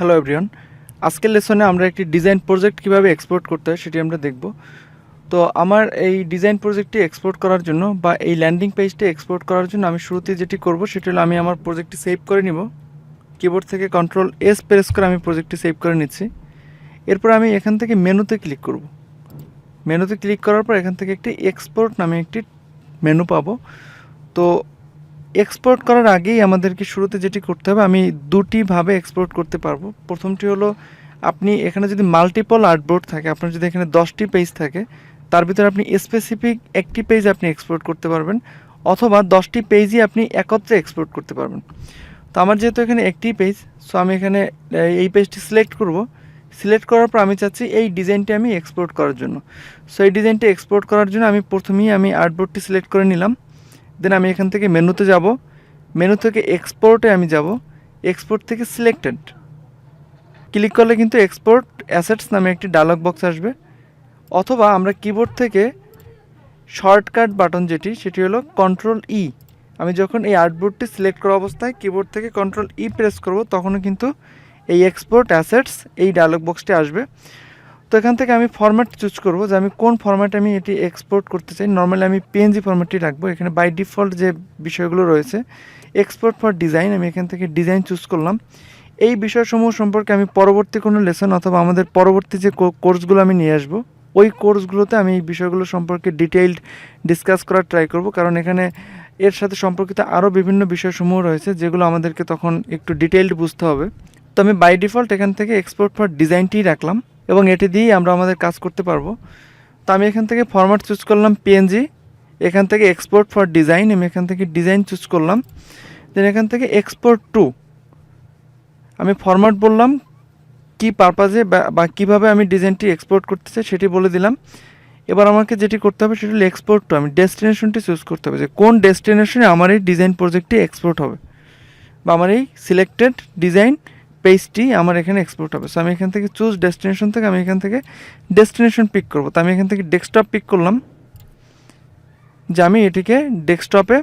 Hello everyone, আজকের লেসনে আমরা একটি ডিজাইন প্রজেক্ট কিভাবে এক্সপোর্ট করতে হয় সেটি আমরা দেখব। তো আমার এই ডিজাইন প্রজেক্টটি এক্সপোর্ট করার জন্য বা এই ল্যান্ডিং পেজটি এক্সপোর্ট করার জন্য আমি শুরুতে যেটি করব সেটি হলো আমি আমার প্রজেক্টটি সেভ করে নিব। কিবোর্ড থেকে Ctrl+S প্রেস করে আমি প্রজেক্টটি সেভ করে নিচ্ছি। এরপর আমি এখান থেকে মেনুতে ক্লিক করব। মেনুতে ক্লিক করার পর এখান থেকে একটি এক্সপোর্ট নামে একটি মেনু পাবো। তো এক্সপোর্ট করার আগেই আমাদেরকে শুরুতে যেটি করতে হবে, আমি দুটিভাবে এক্সপোর্ট করতে পারবো। প্রথমটি হলো আপনি এখানে যদি মাল্টিপল আর্টবোর্ড থাকে, আপনার যদি এখানে 10টি পেজ থাকে, তার ভিতরে আপনি স্পেসিফিক একটি পেজ আপনি এক্সপোর্ট করতে পারবেন, অথবা 10টি পেজই আপনি একত্রে এক্সপোর্ট করতে পারবেন। তো আমার যেহেতু এখানে একটি পেজ, সো আমি এখানে এই পেজটি সিলেক্ট করব। সিলেক্ট করার পর আমি চাচ্ছি এই ডিজাইনটি আমি এক্সপোর্ট করার জন্য। সো এই ডিজাইনটি এক্সপোর্ট করার জন্য আমি প্রথমেই আর্টবোর্ডটি সিলেক্ট করে নিলাম। দেন আমি এখান থেকে মেনুতে যাব, মেনু থেকে এক্সপোর্টে আমি যাব, এক্সপোর্ট থেকে সিলেক্টেড ক্লিক করলে কিন্তু এক্সপোর্ট অ্যাসেটস নামে একটি ডায়লগ বক্স আসবে। অথবা আমরা কিবোর্ড থেকে শর্টকাট বাটন সেটি হলো Ctrl+E। আমি যখন এই আর্টবোর্ডটি সিলেক্ট করা অবস্থায় কিবোর্ড থেকে Ctrl+E প্রেস করব, তখনও কিন্তু এই এক্সপোর্ট অ্যাসেটস এই ডায়লগ বক্সটি আসবে। তো এখান থেকে আমি ফরম্যাট চুজ করব যে আমি কোন ফরম্যাটে আমি এটি এক্সপোর্ট করতে চাই। নর্মালি আমি পিএনজি ফরম্যাটটি রাখবো। এখানে বাই ডিফল্ট যে বিষয়গুলো রয়েছে, এক্সপোর্ট ফর ডিজাইন, আমি এখান থেকে ডিজাইন চুজ করলাম। এই বিষয়সমূহ সম্পর্কে আমি পরবর্তী কোনো লেসন অথবা আমাদের পরবর্তী যে কোর্সগুলো আমি নিয়ে আসবো, ওই কোর্সগুলোতে আমি এই বিষয়গুলো সম্পর্কে ডিটেইলড ডিসকাস করার ট্রাই করব, কারণ এখানে এর সাথে সম্পর্কিত আরও বিভিন্ন বিষয়সমূহ রয়েছে যেগুলো আমাদেরকে তখন একটু ডিটেইলড বুঝতে হবে। তো আমি বাই ডিফল্ট এখান থেকে এক্সপোর্ট ফর ডিজাইনটিই রাখলাম এবং এটি দিয়েই আমরা আমাদের কাজ করতে পারবো। তো আমি এখান থেকে ফরম্যাট চুজ করলাম পিএনজি, এখান থেকে এক্সপোর্ট ফর ডিজাইন, আমি এখান থেকে ডিজাইন চুজ করলাম। দেন এখান থেকে এক্সপোর্ট টু, আমি ফরম্যাট বললাম, কি পারপাজে বা কীভাবে আমি ডিজাইনটি এক্সপোর্ট করতে চাই সেটি বলে দিলাম। এবার আমাকে যেটি করতে হবে সেটি হলো এক্সপোর্ট টু, আমি ডেস্টিনেশনটি চুজ করতে হবে যে কোন ডেস্টিনেশনে আমার এই ডিজাইন প্রজেক্টটি এক্সপোর্ট হবে বা আমার এই সিলেক্টেড ডিজাইন পেজটি আমার এখানে এক্সপোর্ট হবে। সো আমি এখান থেকে চুজ ডেস্টিনেশন থেকে আমি এখান থেকে ডেস্টিনেশন পিক করব। তো আমি এখান থেকে ডেস্কটপ পিক করলাম যে আমি এটিকে ডেস্কটপে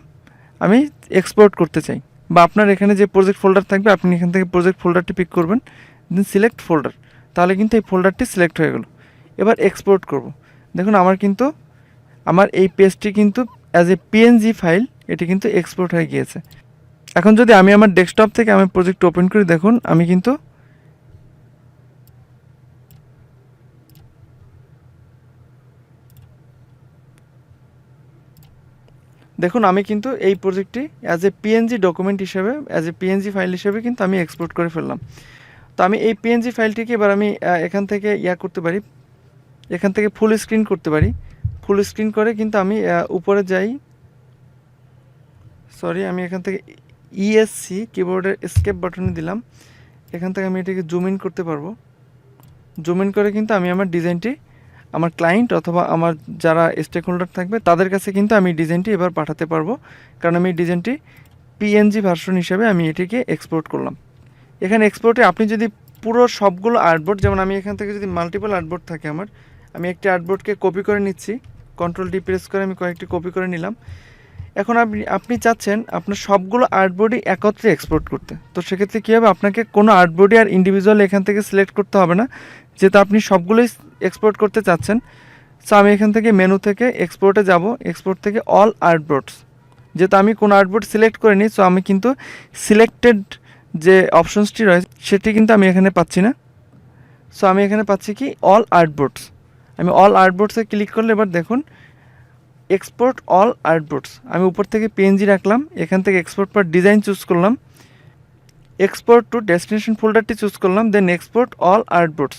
আমি এক্সপোর্ট করতে চাই, বা আপনার এখানে যে প্রজেক্ট ফোল্ডার থাকবে আপনি এখান থেকে প্রজেক্ট ফোল্ডারটি পিক করবেন, দেন সিলেক্ট ফোল্ডার, তাহলে কিন্তু এই ফোল্ডারটি সিলেক্ট হয়ে গেল। এবার এক্সপোর্ট করব। দেখুন আমার এই পেজটি কিন্তু অ্যাজ এ পিএনজি ফাইল এটি কিন্তু এক্সপোর্ট হয়ে গিয়েছে। এখন যদি আমি আমার ডেস্কটপ থেকে আমি প্রজেক্ট ওপেন করি, দেখুন আমি কিন্তু এই প্রজেক্টটি অ্যাজ এ পিএনজি ডকুমেন্ট হিসেবে, অ্যাজ এ পিএনজি ফাইল হিসেবে কিন্তু আমি এক্সপোর্ট করে ফেললাম। তো আমি এই পিএনজি ফাইলটিকে এবার আমি এখান থেকে করতে পারি, এখান থেকে ফুল স্ক্রিন করতে পারি। ফুল স্ক্রিন করে কিন্তু আমি উপরে যাই, আমি এখান থেকে ইএসসি কিবোর্ডের এস্কেপ বাটনে দিলাম। এখান থেকে আমি এটাকে জুম ইন করতে পারবো। জুম ইন করে কিন্তু আমি আমার ডিজাইনটি আমার ক্লায়েন্ট অথবা আমার যারা স্টেক হোল্ডার থাকবে তাদের কাছে কিন্তু আমি ডিজাইনটি এবার পাঠাতে পারবো, কারণ আমি ডিজাইনটি পিএনজি ভার্সন হিসেবে আমি এটিকে এক্সপোর্ট করলাম। এখানে এক্সপোর্টে আপনি যদি পুরো সবগুলো আর্টবোর্ড, যেমন আমি এখান থেকে যদি মাল্টিপল আর্টবোর্ড থাকে আমি একটি আর্টবোর্ডকে কপি করে নিচ্ছি, Ctrl+D প্রেস করে আমি কয়েকটি কপি করে নিলাম। এখন আপনি চাচ্ছেন আপনার সবগুলো আর্টবোর্ডই একত্রে এক্সপোর্ট করতে, তো সেক্ষেত্রে কী হবে, আপনাকে কোনো আর্টবোর্ডই আর ইন্ডিভিজুয়াল এখান থেকে সিলেক্ট করতে হবে না, যেহেতু আপনি সবগুলোই এক্সপোর্ট করতে চাচ্ছেন। সো আমি এখান থেকে মেনু থেকে এক্সপোর্টে যাব, এক্সপোর্ট থেকে অল আর্টবোর্ডস, যেহেতু আমি কোনো আর্টবোর্ড সিলেক্ট করিনি, সো আমি কিন্তু সিলেক্টেড যে অপশনসটি রয়েছে সেটি কিন্তু আমি এখানে পাচ্ছি না। সো আমি এখানে পাচ্ছি কি অল আর্টবোর্ডস। আমি অল আর্টবোর্ডসে ক্লিক করলে এবার দেখুন এক্সপোর্ট অল আর্টবোর্ডস, আমি উপর থেকে পিএনজি রাখলাম, এখান থেকে এক্সপোর্ট ফর ডিজাইন চুজ করলাম, এক্সপোর্ট টু ডেস্টিনেশন ফোল্ডারটি চুজ করলাম, দেন এক্সপোর্ট অল আর্টবোর্ডস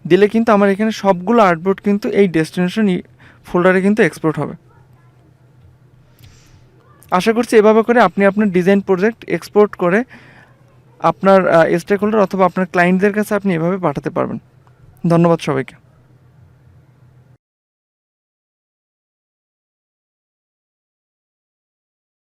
দিলে কিন্তু আমার এখানে সবগুলো আর্টবোর্ড কিন্তু এই ডেস্টিনেশন ফোল্ডারে কিন্তু এক্সপোর্ট হবে। আশা করছি এভাবে করে আপনি আপনার ডিজাইন প্রজেক্ট এক্সপোর্ট করে আপনার স্টেক হোল্ডার অথবা আপনার ক্লায়েন্টদের কাছে আপনি এভাবে পাঠাতে পারবেন। ধন্যবাদ সবাইকে।